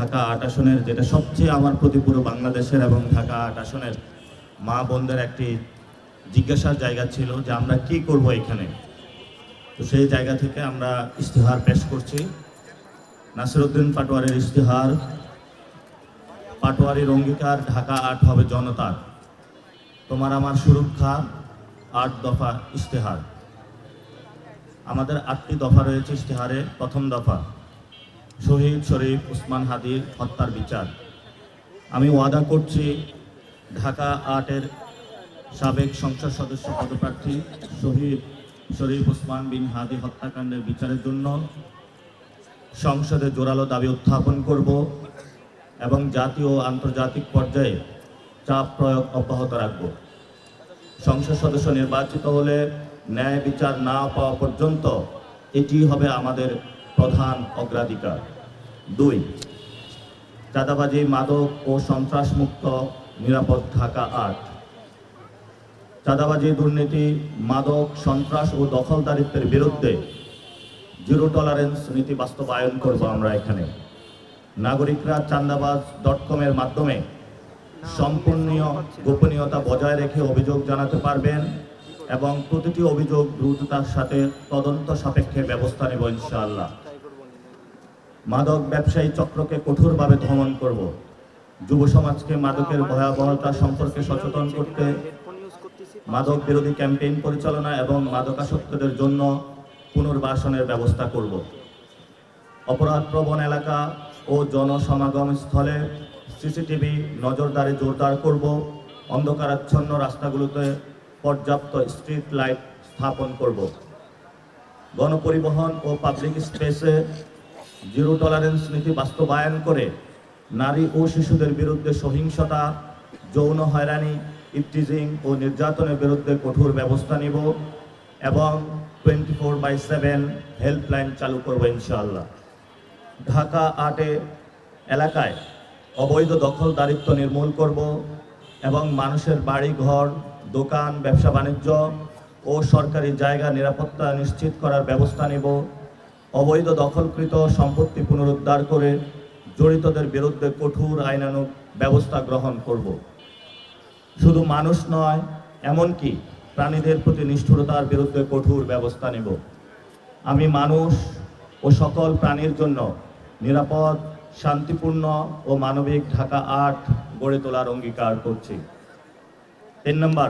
ঢাকা ৮ আসনের, যেটা সবচেয়ে আমার প্রতি পুরো বাংলাদেশের এবং ঢাকা ৮ আসনের মা বোনদের একটি জিজ্ঞাসার জায়গা ছিল যে আমরা কি করব এখানে। তো সেই জায়গা থেকে আমরা ইশতেহার পেশ করছি। নাসিরউদ্দিন পাটোয়ারির ইশতেহার, পাটোয়ারির অঙ্গীকার, ঢাকা ৮ হবে জনতার, তোমার আমার সুরক্ষা, ৮ দফা ইশতেহার। আমাদের ৮টি দফা রয়েছে ইশতেহারে। প্রথম দফা, শহীদ শরীফ ওসমান হাদির হত্যার বিচার। আমি ওয়াদা করছি ঢাকা ৮-এর সাবেক সংসদ সদস্য পদপ্রার্থী শহীদ শরীফ ওসমান বিন হাদি হত্যাকাণ্ডের বিচারের জন্য সংসদে জোরালো দাবি উত্থাপন করব এবং জাতীয় ও আন্তর্জাতিক পর্যায়ে চাপ প্রয়োগ অব্যাহত রাখব। সংসদ সদস্য নির্বাচিত হলে ন্যায় বিচার না পাওয়া পর্যন্ত এটি হবে আমাদের প্রধান অগ্রাধিকার। ২, চাঁদাবাজি, মাদক ও সন্ত্রাসমুক্ত নিরাপদ ঢাকা ৮। চাঁদাবাজি, দুর্নীতি, মাদক, সন্ত্রাস ও দখলদারিত্বের বিরুদ্ধে জিরো টলারেন্স নীতি বাস্তবায়ন করব আমরা এখানে। নাগরিকরা চান্দাবাজ.com-এর মাধ্যমে সম্পূর্ণ গোপনীয়তা বজায় রেখে অভিযোগ জানাতে পারবেন এবং প্রতিটি অভিযোগ দ্রুততার সাথে তদন্ত সাপেক্ষে ব্যবস্থা নেব ইনশাআল্লাহ। মাদক ব্যবসায়ী চক্রকে কঠোরভাবে দমন করব। যুব সমাজকে মাদকের ভয়াবহতা সম্পর্কে সচেতন করতে মাদক বিরোধী ক্যাম্পেইন পরিচালনা এবং মাদকাসক্তদের জন্য পুনর্বাসনের ব্যবস্থা করব। অপরাধপ্রবণ এলাকা ও জনসমাগম স্থলে সিসিটিভি নজরদারি জোরদার করব। অন্ধকারাচ্ছন্ন রাস্তাগুলোতে পর্যাপ্ত স্ট্রিট লাইট স্থাপন করব। গণপরিবহন ও পাবলিক স্পেসে জিরো টলারেন্স নীতি বাস্তবায়ন করে নারী ও শিশুদের বিরুদ্ধে সহিংসতা, যৌন হয়রানি, ইফটিজিং ও নির্যাতনের বিরুদ্ধে কঠোর ব্যবস্থা নিব এবং 24/7 হেল্পলাইন চালু করব ইনশাআল্লাহ। ঢাকা ৮ এলাকায় অবৈধ দখলদারিত্ব নির্মূল করব এবং মানুষের বাড়ি ঘর, দোকান, ব্যবসা বাণিজ্য ও সরকারি জায়গা নিরাপত্তা নিশ্চিত করার ব্যবস্থা নেব। অবৈধ দখলকৃত সম্পত্তি পুনরুদ্ধার করে জড়িতদের বিরুদ্ধে কঠোর আইনানুগ ব্যবস্থা গ্রহণ করব। শুধু মানুষ নয়, এমনকি প্রাণীদের প্রতি নিষ্ঠুরতার বিরুদ্ধে কঠোর ব্যবস্থা নেব। আমি মানুষ ও সকল প্রাণীর জন্য নিরাপদ, শান্তিপূর্ণ ও মানবিক ঢাকা ৮ গড়ে তোলার অঙ্গীকার করছি। ৩ নম্বর,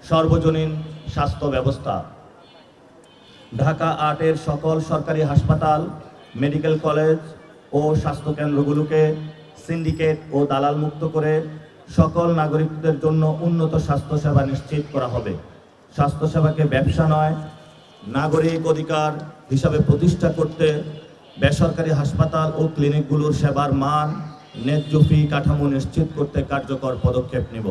সর্বজনীন স্বাস্থ্য ব্যবস্থা। ঢাকা ৮-এর সকল সরকারি হাসপাতাল, মেডিকেল কলেজ ও স্বাস্থ্যকেন্দ্রগুলোকে সিন্ডিকেট ও দালাল মুক্ত করে সকল নাগরিকদের জন্য উন্নত স্বাস্থ্যসেবা নিশ্চিত করা হবে। স্বাস্থ্যসেবাকে ব্যবসা নয়, নাগরিক অধিকার হিসাবে প্রতিষ্ঠা করতে বেসরকারি হাসপাতাল ও ক্লিনিকগুলোর সেবার মান, ন্যায্য ফি কাঠামো নিশ্চিত করতে কার্যকর পদক্ষেপ নেব।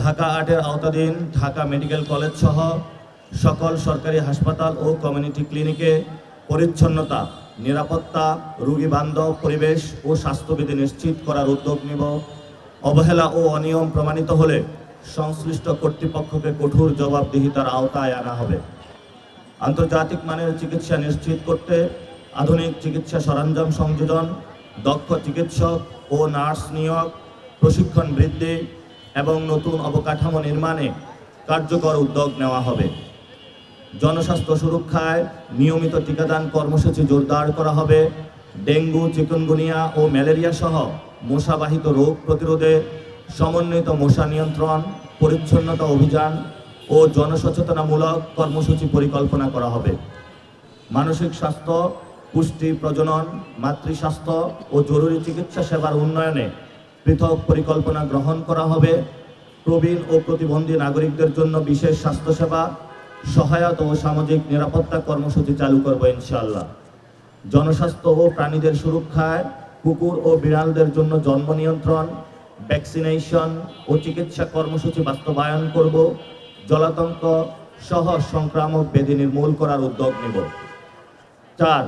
ঢাকা ৮-এর আওতাধীন ঢাকা মেডিকেল কলেজ সহ সকল সরকারি হাসপাতাল ও কমিউনিটি ক্লিনিকে পরিচ্ছন্নতা, নিরাপত্তা, রোগী বান্ধব পরিবেশ ও স্বাস্থ্যবিধি নিশ্চিত করার উদ্যোগ নেব। অবহেলা ও অনিয়ম প্রমাণিত হলে সংশ্লিষ্ট কর্তৃপক্ষকে কঠোর জবাবদিহিতার আওতায় আনা হবে। আন্তর্জাতিক মানের চিকিৎসা নিশ্চিত করতে আধুনিক চিকিৎসা সরঞ্জাম সংযোজন, দক্ষ চিকিৎসক ও নার্স নিয়োগ, প্রশিক্ষণ বৃদ্ধি এবং নতুন অবকাঠামো নির্মাণে কার্যকর উদ্যোগ নেওয়া হবে। জনস্বাস্থ্য সুরক্ষায় নিয়মিত টিকাদান কর্মসূচি জোরদার করা হবে। ডেঙ্গু, চিকুনগুনিয়া ও ম্যালেরিয়া সহ মশাবাহিত রোগ প্রতিরোধে সমন্বিত মশা নিয়ন্ত্রণ, পরিচ্ছন্নতা অভিযান ও জনসচেতনামূলক কর্মসূচি পরিকল্পনা করা হবে। মানসিক স্বাস্থ্য, পুষ্টি, প্রজনন, মাতৃস্বাস্থ্য ও জরুরি চিকিৎসা সেবার উন্নয়নে পৃথক পরিকল্পনা গ্রহণ করা হবে। প্রবীণ ও প্রতিবন্ধী নাগরিকদের জন্য বিশেষ স্বাস্থ্যসেবা, সহায়তা ও সামাজিক নিরাপত্তা কর্মসূচি চালু করব ইনশাআল্লাহ। জনস্বাস্থ্য ও প্রাণীদের সুরক্ষায় কুকুর ও বিড়ালদের জন্য জন্ম নিয়ন্ত্রণ, ভ্যাকসিনেশন ও চিকিৎসা কর্মসূচি বাস্তবায়ন করব। জলাতঙ্ক সহ সংক্রামক ব্যাধি নির্মূল করার উদ্যোগ নেব। ৪,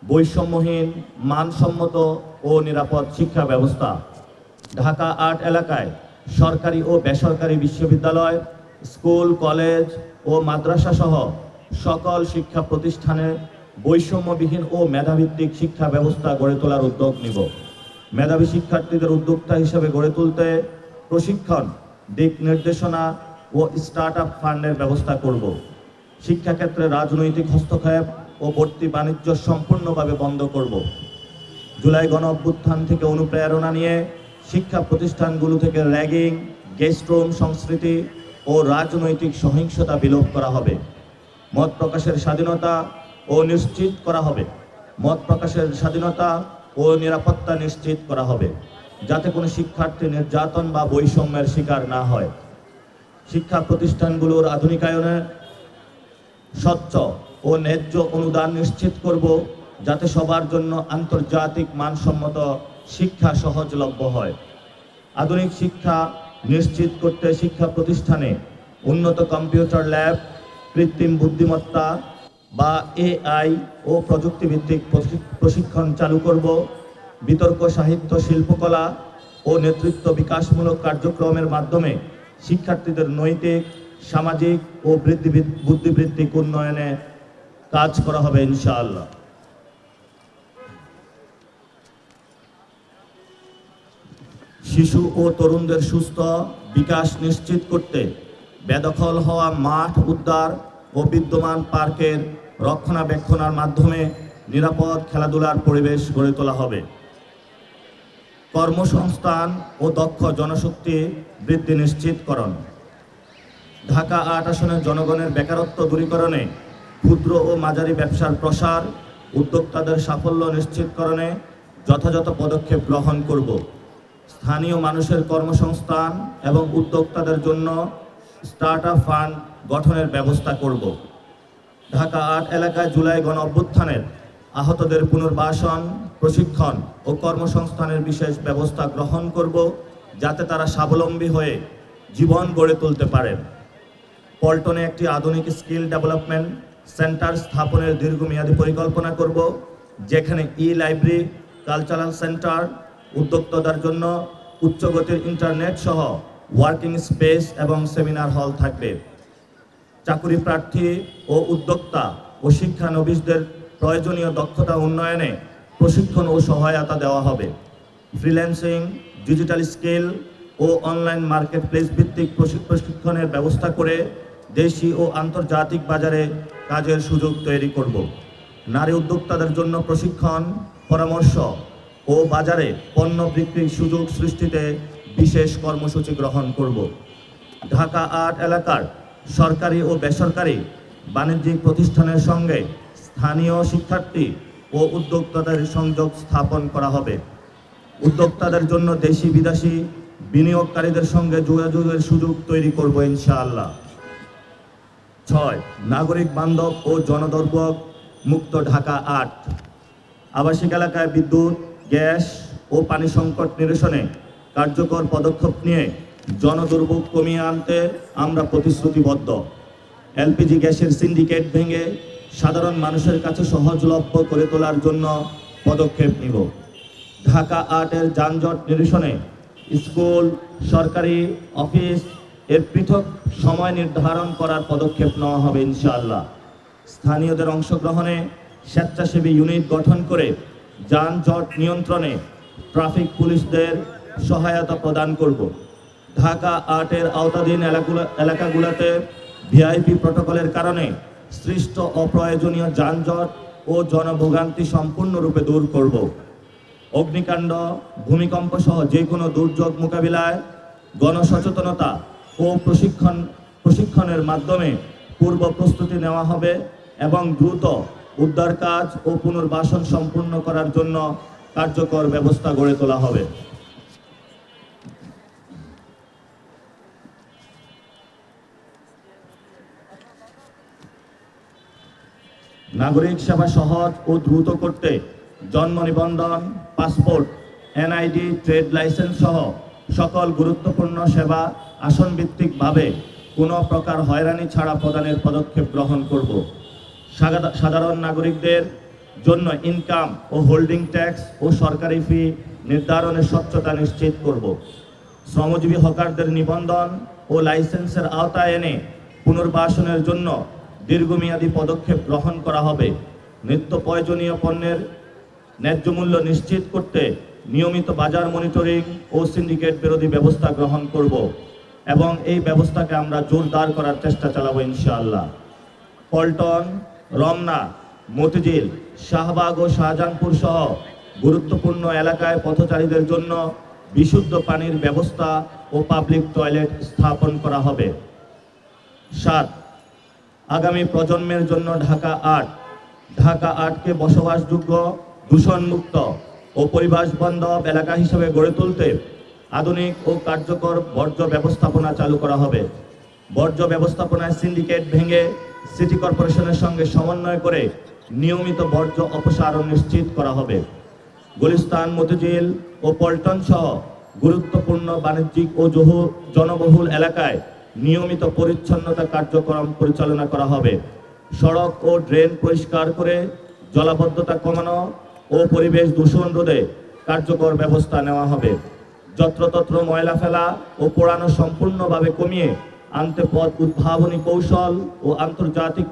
বৈষম্যহীন, মানসম্মত ও নিরাপদ শিক্ষা ব্যবস্থা। ঢাকা ৮ এলাকায় সরকারি ও বেসরকারি বিশ্ববিদ্যালয়, স্কুল, কলেজ ও মাদ্রাসা সহ সকল শিক্ষা প্রতিষ্ঠানে বৈষম্যবিহীন ও মেধাভিত্তিক শিক্ষা ব্যবস্থা গড়ে তোলার উদ্যোগ নিব। মেধাবী শিক্ষার্থীদের উদ্যোক্তা হিসেবে গড়ে তুলতে প্রশিক্ষণ, দিক নির্দেশনা ও স্টার্ট আপ ফান্ডের ব্যবস্থা করব। শিক্ষাক্ষেত্রে রাজনৈতিক হস্তক্ষেপ ও ভর্তি বাণিজ্য সম্পূর্ণভাবে বন্ধ করব। জুলাই গণ অভ্যুত্থান থেকে অনুপ্রেরণা নিয়ে শিক্ষা প্রতিষ্ঠানগুলো থেকে র্যাগিং, গেস্ট রুম সংস্কৃতি ও রাজনৈতিক সহিংসতা বিলোপ করা হবে। মত প্রকাশের স্বাধীনতা ও নিশ্চিত করা হবে। মত প্রকাশের স্বাধীনতা ও নিরাপত্তা নিশ্চিত করা হবে, যাতে কোনো শিক্ষার্থী নির্যাতন বা বৈষম্যের শিকার না হয়। শিক্ষা প্রতিষ্ঠানগুলোর আধুনিকায়নে স্বচ্ছ ও ন্যায্য অনুদান নিশ্চিত করব, যাতে সবার জন্য আন্তর্জাতিক মানসম্মত শিক্ষা সহজলভ্য হয়। আধুনিক শিক্ষা নিশ্চিত করতে শিক্ষা প্রতিষ্ঠানে উন্নত কম্পিউটার ল্যাব, কৃত্রিম বুদ্ধিমত্তা বা AI ও প্রযুক্তিভিত্তিক প্রশিক্ষণ চালু করব। বিতর্ক সাহিত্য, শিল্পকলা ও নেতৃত্ব বিকাশমূলক কার্যক্রমের মাধ্যমে শিক্ষার্থীদের নৈতিক, সামাজিক ও বুদ্ধিবৃত্তিক উন্নয়নে কাজ করা হবে ইনশাআল্লাহ। শিশু ও তরুণদের সুস্থ বিকাশ নিশ্চিত করতে বেদখল হওয়া মাঠ উদ্ধার ও বিদ্যমান পার্কের রক্ষণাবেক্ষণের মাধ্যমে নিরাপদ খেলাধুলার পরিবেশ গড়ে তোলা হবে। কর্মসংস্থান ও দক্ষ জনশক্তি বৃদ্ধি নিশ্চিতকরণ। ঢাকা ৮ আসনের জনগণের বেকারত্ব দূরীকরণে, ক্ষুদ্র ও মাঝারি ব্যবসার প্রসার, উদ্যোক্তাদের সাফল্য নিশ্চিতকরণে যথাযথ পদক্ষেপ গ্রহণ করব। স্থানীয় মানুষের কর্মসংস্থান এবং উদ্যোক্তাদের জন্য স্টার্ট আপ ফান্ড গঠনের ব্যবস্থা করব। ঢাকা ৮ এলাকায় জুলাই গণ অভ্যুত্থানের আহতদের পুনর্বাসন, প্রশিক্ষণ ও কর্মসংস্থানের বিশেষ ব্যবস্থা গ্রহণ করব, যাতে তারা স্বাবলম্বী হয়ে জীবন গড়ে তুলতে পারেন। পল্টনে একটি আধুনিক স্কিল ডেভেলপমেন্ট সেন্টার স্থাপনের দীর্ঘমেয়াদী পরিকল্পনা করব, যেখানে লাইব্রেরি, কালচারাল সেন্টার, উদ্যোক্তাদের জন্য উচ্চগতির ইন্টারনেট সহ ওয়ার্কিং স্পেস এবং সেমিনার হল থাকবে। চাকুরি প্রার্থী ও উদ্যোক্তা ও শিক্ষানবিশদের প্রয়োজনীয় দক্ষতা উন্নয়নে প্রশিক্ষণ ও সহায়তা দেওয়া হবে। ফ্রিল্যান্সিং, ডিজিটাল স্কিল ও অনলাইন মার্কেট প্লেস ভিত্তিক প্রশিক্ষণের ব্যবস্থা করে দেশি ও আন্তর্জাতিক বাজারে কাজের সুযোগ তৈরি করব। নারী উদ্যোক্তাদের জন্য প্রশিক্ষণ, পরামর্শ ও বাজারে পণ্য বিক্রির সুযোগ সৃষ্টিতে বিশেষ কর্মসূচি গ্রহণ করব। ঢাকা ৮ এলাকার সরকারি ও বেসরকারি বাণিজ্যিক প্রতিষ্ঠানের সঙ্গে স্থানীয় শিক্ষার্থী ও উদ্যোক্তাদের সংযোগ স্থাপন করা হবে। উদ্যোক্তাদের জন্য দেশি বিদেশি বিনিয়োগকারীদের সঙ্গে যোগাযোগের সুযোগ তৈরি করব ইনশাআল্লাহ। ৬. নাগরিক বান্ধব ও জনদুর্ভোগ মুক্ত ঢাকা ৮। আবাসিক এলাকায় বিদ্যুৎ, গ্যাস ও পানি সংকট নিরসনে কার্যকর পদক্ষেপ নিয়ে জনদুর্ভোগ কমিয়ে আনতে আমরা প্রতিশ্রুতিবদ্ধ। LPG গ্যাসের সিন্ডিকেট ভেঙে সাধারণ মানুষের কাছে সহজলভ্য করে তোলার জন্য পদক্ষেপ নিব। ঢাকা ৮-এর যানজট নিরসনে স্কুল, সরকারি অফিস এর পৃথক সময় নির্ধারণ করার পদক্ষেপ নেওয়া হবে ইনশাআল্লাহ। স্থানীয়দের অংশগ্রহণে স্বেচ্ছাসেবী ইউনিট গঠন করে যানজট নিয়ন্ত্রণে ট্রাফিক পুলিশদের সহায়তা প্রদান করব। ঢাকা ৮-এর আওতাধীন এলাকাগুলোতে VIP প্রটোকলের কারণে সৃষ্ট অপ্রয়োজনীয় যানজট ও জনভোগান্তি সম্পূর্ণরূপে দূর করব। অগ্নিকাণ্ড, ভূমিকম্প সহ যে কোনো দুর্যোগ মোকাবিলায় গণসচেতনতা ও প্রশিক্ষণের মাধ্যমে পূর্ব প্রস্তুতি নেওয়া হবে এবং দ্রুত উদ্ধার কাজ ও পুনর্বাসন সম্পূর্ণ করার জন্য কার্যকর ব্যবস্থা গড়ে তোলা হবে। নাগরিক সেবা সহজ ও দ্রুত করতে জন্ম নিবন্ধন, পাসপোর্ট, NID, ট্রেড লাইসেন্স সহ সকল গুরুত্বপূর্ণ সেবা আসনভিত্তিকভাবে কোনো প্রকার হয়রানি ছাড়া প্রদানের পদক্ষেপ গ্রহণ করব। সাধারণ নাগরিকদের জন্য ইনকাম ও হোল্ডিং ট্যাক্স ও সরকারি ফি নির্ধারণের স্বচ্ছতা নিশ্চিত করব। শ্রমজীবী হকারদের নিবন্ধন ও লাইসেন্সের আওতায় এনে পুনর্বাসনের জন্য দীর্ঘমেয়াদী পদক্ষেপ গ্রহণ করা হবে। নিত্য প্রয়োজনীয় পণ্যের ন্যায্য মূল্য নিশ্চিত করতে নিয়মিত বাজার মনিটরিং ও সিন্ডিকেট বিরোধী ব্যবস্থা গ্রহণ করব এবং এই ব্যবস্থাকে আমরা জোরদার করার চেষ্টা চালাবো ইনশাআল্লাহ। পল্টন, রমনা, মতিঝিল, শাহবাগ ও শাহজাহানপুর সহ গুরুত্বপূর্ণ এলাকায় পথচারীদের জন্য বিশুদ্ধ পানির ব্যবস্থা ও পাবলিক টয়লেট স্থাপন করা হবে। 7, আগামী প্রজন্মের জন্য ঢাকা 8। ঢাকা 8কে বসবাসযোগ্য, দূষণমুক্ত ও পরিবেশ বান্ধব এলাকা হিসেবে গড়ে তুলতে আধুনিক ও কার্যকর বর্জ্য ব্যবস্থাপনা চালু করা হবে। বর্জ্য ব্যবস্থাপনায় সিন্ডিকেট ভেঙে সিটি কর্পোরেশনের সঙ্গে সমন্বয় করে নিয়মিত বর্জ্য অপসারণ নিশ্চিত করা হবে। গুলিস্তান, মতিঝিল ও পল্টন সহ গুরুত্বপূর্ণ বাণিজ্যিক ও জনবহুল এলাকায় নিয়মিত পরিচ্ছন্নতা কার্যক্রম পরিচালনা করা হবে। সড়ক ও ড্রেন পরিষ্কার করে জলাবদ্ধতা কমানো ও পরিবেশ দূষণ রোধে কার্যকর ব্যবস্থা নেওয়া হবে। যত্রতত্র ময়লা ফেলা ও পোড়ানো সম্পূর্ণভাবে কমিয়ে আনতে পথ উদ্ভাবনী কৌশল ও আন্তর্জাতিক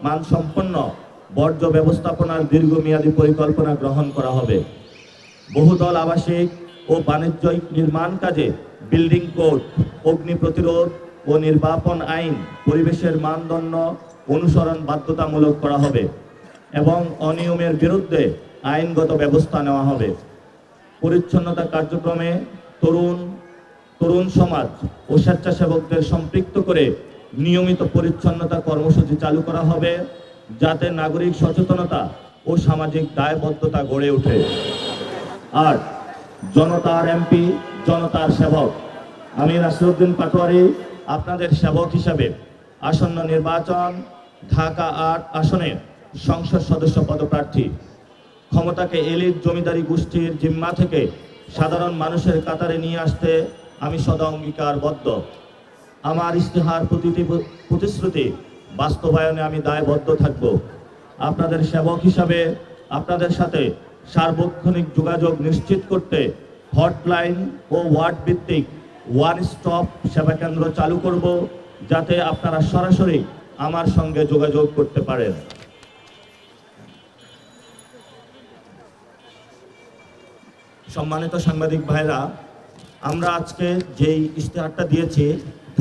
মানসম্পন্ন বর্জ্য ব্যবস্থাপনার দীর্ঘমেয়াদী পরিকল্পনা গ্রহণ করা হবে। বহুতল আবাসিক ও বাণিজ্যিক নির্মাণ কাজে বিল্ডিং কোড, অগ্নি প্রতিরোধ ও নির্বাপন আইন পরিবেশের মানদণ্ড অনুসরণ বাধ্যতামূলক করা হবে এবং অনিয়মের বিরুদ্ধে আইনগত ব্যবস্থা নেওয়া হবে। পরিচ্ছন্নতা কার্যক্রমে তরুণ সমাজ ও স্বেচ্ছাসেবকদের সম্পৃক্ত করে নিয়মিত পরিচ্ছন্নতা কর্মসূচি চালু করা হবে, যাতে নাগরিক সচেতনতা ও সামাজিক দায়বদ্ধতা গড়ে ওঠে। 8, জনতার এমপি, জনতার সেবক। আমি নাসিরউদ্দিন পাটোয়ারি আপনাদের সেবক হিসাবে আসন্ন নির্বাচন ঢাকা 8 আসনের সংসদ সদস্য পদপ্রার্থী। ক্ষমতাকে এলিট জমিদারি গোষ্ঠীর জিম্মা থেকে সাধারণ মানুষের কাতারে নিয়ে আসতে আমি সদা অঙ্গীকারবদ্ধ। আমার ইশতেহার প্রতিটি প্রতিশ্রুতি বাস্তবায়নে আমি দায়বদ্ধ থাকব। আপনাদের সেবক হিসাবে আপনাদের সাথে সার্বক্ষণিক যোগাযোগ নিশ্চিত করতে হটলাইন ও ওয়ার্ড ভিত্তিক ওয়ান স্টপ সেবা কেন্দ্র চালু করব, যাতে আপনারা সরাসরি আমার সঙ্গে যোগাযোগ করতে পারেন। সম্মানিত সাংবাদিক ভাইরা, আমরা আজকে যেই ইশতেহারটা দিয়েছি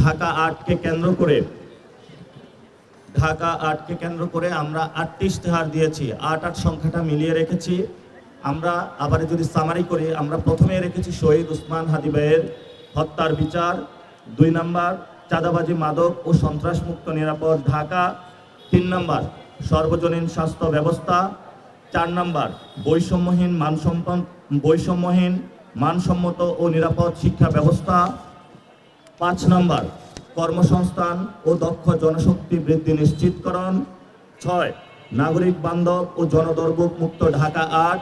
ঢাকা 8কে কেন্দ্র করে আমরা 8টি ইশতেহার দিয়েছি। 8 সংখ্যাটা মিলিয়ে রেখেছি। আমরা আবার যদি সামারি করি, আমরা প্রথমে রেখেছি শহীদ ওসমান হাদি ভাইয়ের হত্যার বিচার, 2 নম্বর চাঁদাবাজি, মাদক ও সন্ত্রাসমুক্ত নিরাপদ ঢাকা, 3 নম্বর সর্বজনীন স্বাস্থ্য ব্যবস্থা, 4 নম্বর বৈষম্যহীন মানসম্মত ও নিরাপদ শিক্ষা ব্যবস্থা, 5 নম্বর কর্মসংস্থান ও দক্ষ জনশক্তি বৃদ্ধি নিশ্চিতকরণ, 6 নাগরিক বান্ধব ও জনদুর্ভোগ মুক্ত ঢাকা 8,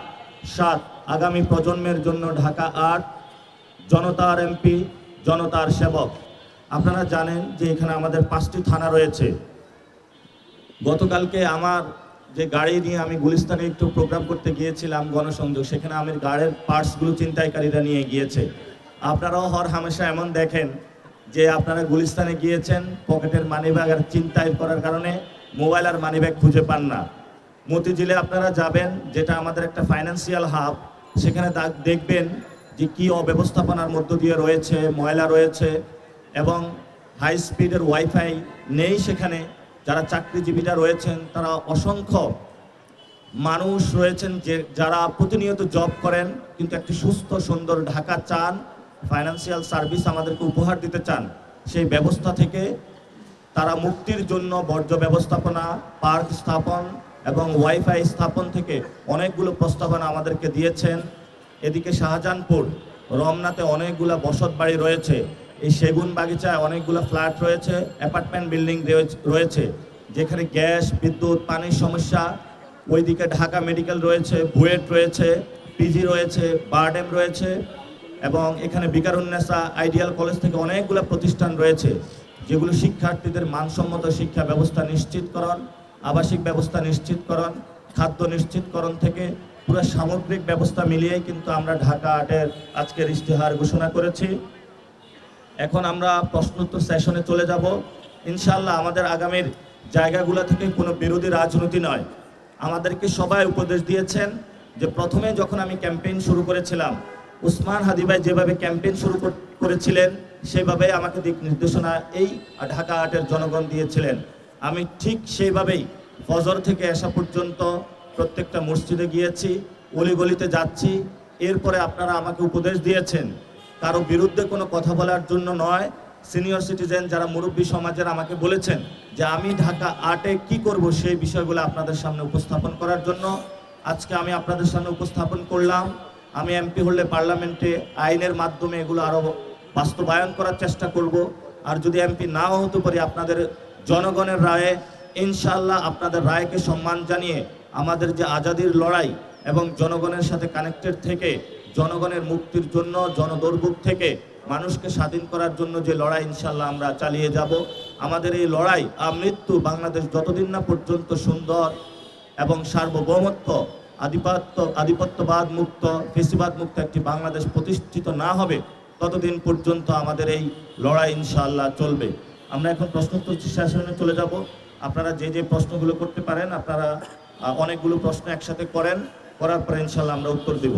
7 আগামী প্রজন্মের জন্য ঢাকা 8, জনতার এমপি, জনতার সেবক। আপনারা জানেন যে এখানে আমাদের 5টি থানা রয়েছে। গতকালকে আমার যে গাড়ি নিয়ে আমি গুলিস্তানে একটু প্রোগ্রাম করতে গিয়েছিলাম গণসংযোগ, সেখানে আমি গাড়ির পার্টসগুলো ছিনতাইকারীরা নিয়ে গিয়েছে। আপনারাও হর হামেশা এমন দেখেন যে আপনারা গুলিস্তানে গিয়েছেন, পকেটের মানিব্যাগ আর ছিনতাই করার কারণে মোবাইল আর মানিব্যাগ খুঁজে পান না। মতিঝিলে আপনারা যাবেন, যেটা আমাদের একটা ফাইন্যান্সিয়াল হাব, সেখানে দেখবেন যে কি অব্যবস্থাপনার মধ্য দিয়ে রয়েছে, ময়লা রয়েছে এবং হাই স্পিডের ওয়াইফাই নেই সেখানে। যারা চাকরিজীবীরা রয়েছেন তারা অসংখ্য মানুষ রয়েছেন যে যারা প্রতিনিয়ত জব করেন, কিন্তু একটি সুস্থ সুন্দর ঢাকা চান, ফাইন্যান্সিয়াল সার্ভিস আমাদেরকে উপহার দিতে চান। সেই ব্যবস্থা থেকে তারা মুক্তির জন্য বর্জ্য ব্যবস্থাপনা, পার্ক স্থাপন এবং ওয়াইফাই স্থাপন থেকে অনেকগুলো প্রস্তাবনা আমাদেরকে দিয়েছেন। এদিকে শাহজাহানপুর, রমনাতে অনেকগুলো বসত বাড়ি রয়েছে, এই সেগুন বাগিচায় অনেকগুলো ফ্ল্যাট রয়েছে, অ্যাপার্টমেন্ট বিল্ডিং রয়েছে, যেখানে গ্যাস, বিদ্যুৎ, পানির সমস্যা। ওইদিকে ঢাকা মেডিকেল রয়েছে, বুয়েট রয়েছে, পিজি রয়েছে, বারডেম রয়েছে এবং এখানে বিকারুন্নেসা আইডিয়াল কলেজ থেকে অনেকগুলো প্রতিষ্ঠান রয়েছে, যেগুলো শিক্ষার্থীদের মানসম্মত শিক্ষা ব্যবস্থা নিশ্চিতকরণ, আবাসিক ব্যবস্থা নিশ্চিতকরণ, খাদ্য নিশ্চিতকরণ থেকে পুরো সামগ্রিক ব্যবস্থা মিলিয়েই কিন্তু আমরা ঢাকা 8-এর আজকের ইশতেহার ঘোষণা করেছি। এখন আমরা প্রশ্নোত্তর সেশনে চলে যাব। ইনশাআল্লাহ আমাদের আগামীর জায়গাগুলো থেকে কোনো বিরোধী রাজনীতি নয়, আমাদেরকে সবাই উপদেশ দিয়েছেন যে প্রথমে যখন আমি ক্যাম্পেইন শুরু করেছিলাম, উসমান হাদি ভাই যেভাবে ক্যাম্পেইন শুরু করেছিলেন সেভাবে আমাকে দিক নির্দেশনা এই ঢাকা ৮-এর জনগণ দিয়েছিলেন। আমি ঠিক সেইভাবেই ফজর থেকে এসা পর্যন্ত প্রত্যেকটা মসজিদে গিয়েছি, অলিগলিতে যাচ্ছি। এরপরে আপনারা আমাকে উপদেশ দিয়েছেন কারো বিরুদ্ধে কোনো কথা বলার জন্য নয়। সিনিয়র সিটিজেন যারা মুরব্বী সমাজের আমাকে বলেছেন যে আমি ঢাকা ৮-এ কি করব সেই বিষয়গুলো আপনাদের সামনে উপস্থাপন করার জন্য আজকে আমি আপনাদের সামনে উপস্থাপন করলাম। আমি এমপি হলে পার্লামেন্টে আইনের মাধ্যমে এগুলো আরও বাস্তবায়ন করার চেষ্টা করব। আর যদি এমপি নাও হতে পারি, আপনাদের জনগণের রায়ে ইনশাআল্লাহ আপনাদের রায়কে সম্মান জানিয়ে আমাদের যে আজাদির লড়াই এবং জনগণের সাথে কানেক্টেড থেকে জনগণের মুক্তির জন্য, জনদুর্ভোগ থেকে মানুষকে স্বাধীন করার জন্য যে লড়াই ইনশাআল্লাহ আমরা চালিয়ে যাব। আমাদের এই লড়াই আমৃত্যু বাংলাদেশ যতদিন না পর্যন্ত সুন্দর এবং সার্বভৌমত্ব, আধিপত্যবাদ মুক্ত, ফেসিবাদ মুক্ত একটি বাংলাদেশ প্রতিষ্ঠিত না হবে, ততদিন পর্যন্ত আমাদের এই লড়াই ইনশাআল্লাহ চলবে। আমরা এখন প্রশ্নোত্তর সেশনে চলে যাব। আপনারা যে যে প্রশ্নগুলো করতে পারেন, আপনারা অনেকগুলো প্রশ্ন একসাথে করেন, করার পরে ইনশাআল্লাহ আমরা উত্তর দেব।